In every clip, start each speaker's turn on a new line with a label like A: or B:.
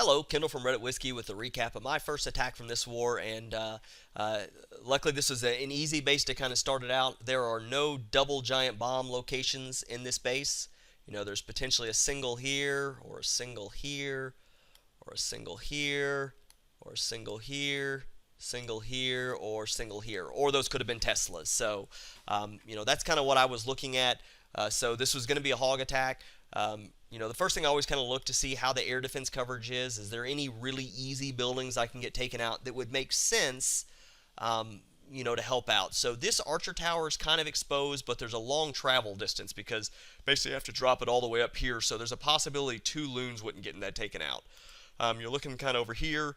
A: Hello, Kendall from Reddit Whiskey with a recap of my first attack from this war, and luckily this was an easy base to kind of start it out. There are no double giant bomb locations in this base. There's potentially a single here, or a single here, or a single here, or a single here, single here, or single here, or those could have been Teslas. So, that's kind of what I was looking at. So this was going to be a hog attack. The first thing I always kind of look to see how the air defense coverage is. Is there any really easy buildings I can get taken out that would make sense, to help out? So this archer tower is kind of exposed, but there's a long travel distance because basically you have to drop it all the way up here. So there's a possibility two loons wouldn't get that taken out. You're looking kind of over here.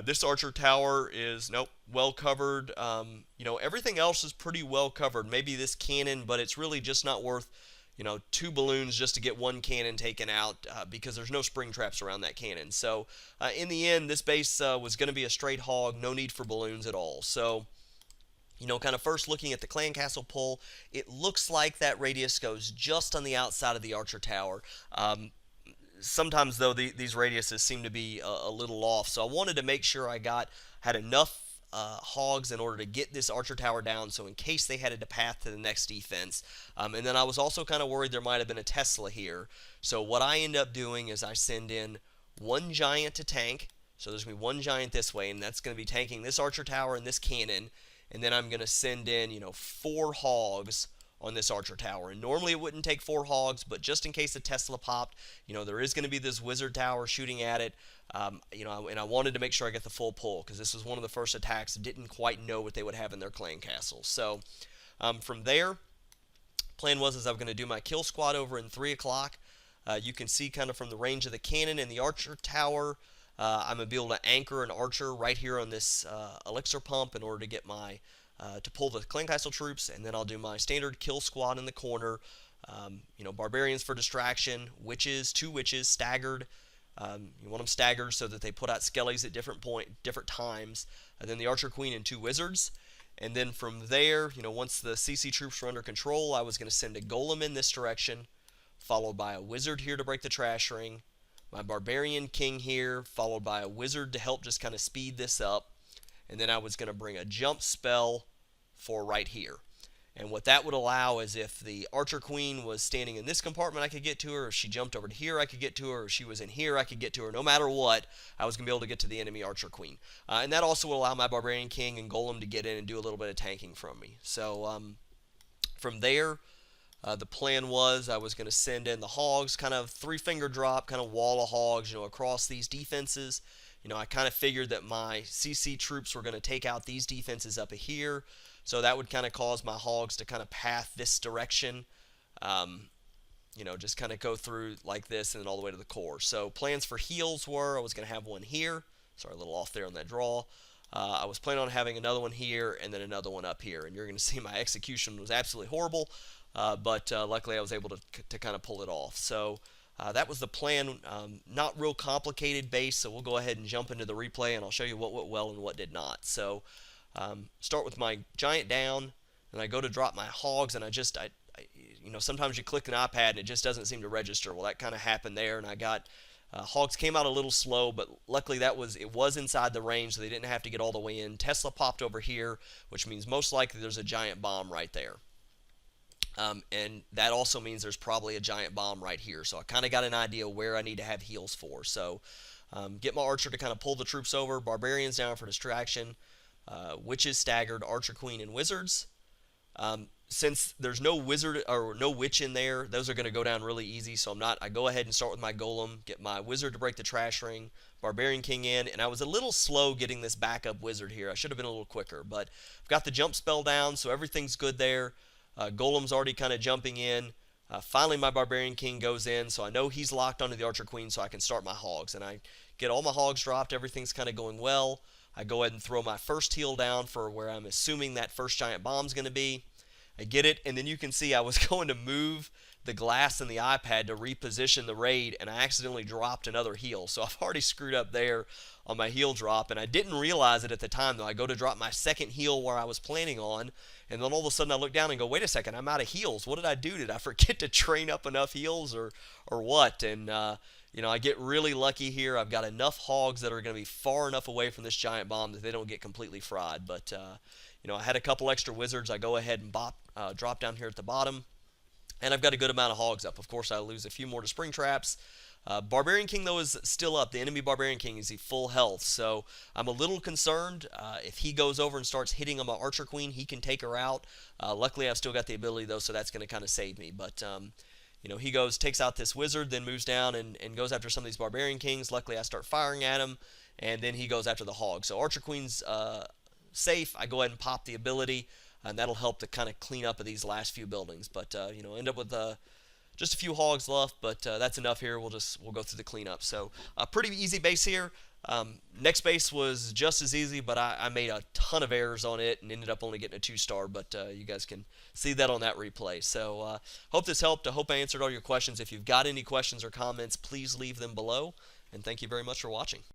A: This archer tower is, nope, well covered. Everything else is pretty well covered. Maybe this cannon, but it's really just not worth, two balloons just to get one cannon taken out because there's no spring traps around that cannon. So in the end, this base was going to be a straight hog, no need for balloons at all. So, kind of first looking at the clan castle pull, it looks like that radius goes just on the outside of the archer tower. Sometimes though these radiuses seem to be a little off, so I wanted to make sure I had enough hogs in order to get this archer tower down, so in case they had a path to the next defense. And then I was also kind of worried there might have been a Tesla here. So what I end up doing is I send in one giant to tank. So there's going to be one giant this way, and that's going to be tanking this archer tower and this cannon. And then I'm going to send in, 4 hogs on this archer tower. And normally it wouldn't take 4 hogs, but just in case the Tesla popped, there is going to be this wizard tower shooting at it. And I wanted to make sure I get the full pull because this was one of the first attacks. Didn't quite know what they would have in their clan castle. So from there, plan was I was going to do my kill squad over in 3 o'clock. You can see kind of from the range of the cannon and the archer tower, I'm going to be able to anchor an archer right here on this elixir pump in order to get my to pull the clan castle troops, and then I'll do my standard kill squad in the corner. Barbarians for distraction, witches, 2 witches staggered. You want them staggered so that they put out skellies at different times, and then the archer queen and 2 wizards. And then from there, once the CC troops were under control, I was going to send a golem in this direction, followed by a wizard here to break the trash ring, my barbarian king here, followed by a wizard to help just kind of speed this up. And then I was going to bring a jump spell for right here. And what that would allow is if the archer queen was standing in this compartment, I could get to her. If she jumped over to here, I could get to her. If she was in here, I could get to her. No matter what, I was going to be able to get to the enemy archer queen. And that also would allow my barbarian king and golem to get in and do a little bit of tanking from me. So from there, the plan was I was going to send in the hogs, kind of 3-finger drop, kind of wall of hogs, across these defenses. I kind of figured that my CC troops were going to take out these defenses up here, so that would kind of cause my hogs to kind of path this direction, just kind of go through like this and then all the way to the core. So plans for heals were I was going to have one here. Sorry, a little off there on that draw. I was planning on having another one here and then another one up here, and you're going to see my execution was absolutely horrible, but luckily I was able to kind of pull it off. So that was the plan. Not real complicated base, so we'll go ahead and jump into the replay and I'll show you what went well and what did not. So start with my giant down, and I go to drop my hogs, and I sometimes you click an iPad and it just doesn't seem to register. Well, that kind of happened there, and I got hogs came out a little slow, but luckily it was inside the range, so they didn't have to get all the way in. Tesla popped over here, which means most likely there's a giant bomb right there. And that also means there's probably a giant bomb right here. So I kind of got an idea where I need to have heals for. So get my archer to kind of pull the troops over. Barbarians down for distraction. Witches staggered, archer queen, and wizards. Since there's no wizard or no witch in there, those are going to go down really easy. So I go ahead and start with my golem, get my wizard to break the trash ring, barbarian king in, and I was a little slow getting this backup wizard here. I should have been a little quicker, but I've got the jump spell down, so everything's good there. Golem's already kind of jumping in. Finally, my barbarian king goes in, so I know he's locked onto the archer queen, so I can start my hogs. And I get all my hogs dropped. Everything's kind of going well. I go ahead and throw my first heal down for where I'm assuming that first giant bomb's going to be. I get it, and then you can see I was going to move the glass in the iPad to reposition the raid, and I accidentally dropped another heal. So I've already screwed up there on my heal drop, and I didn't realize it at the time, though. I go to drop my second heal where I was planning on, and then all of a sudden I look down and go, wait a second, I'm out of heals. What did I do? Did I forget to train up enough heals, or what? And I get really lucky here. I've got enough hogs that are going to be far enough away from this giant bomb that they don't get completely fried. But I had a couple extra wizards. I go ahead and drop down here at the bottom, and I've got a good amount of hogs up. Of course, I lose a few more to spring traps. Barbarian King, though, is still up. The enemy Barbarian King is full health, so I'm a little concerned. If he goes over and starts hitting on my Archer Queen, he can take her out. Luckily, I've still got the ability, though, so that's going to kind of save me. But he takes out this wizard, then moves down and goes after some of these Barbarian Kings. Luckily, I start firing at him, and then he goes after the hog. So Archer Queen's safe. I go ahead and pop the ability, and that'll help to kind of clean up of these last few buildings. But end up with just a few hogs left, but that's enough here. We'll go through the cleanup. So a pretty easy base here. Next base was just as easy, but I made a ton of errors on it and ended up only getting a 2-star, but you guys can see that on that replay. So hope this helped. I hope I answered all your questions. If you've got any questions or comments, please leave them below, and thank you very much for watching.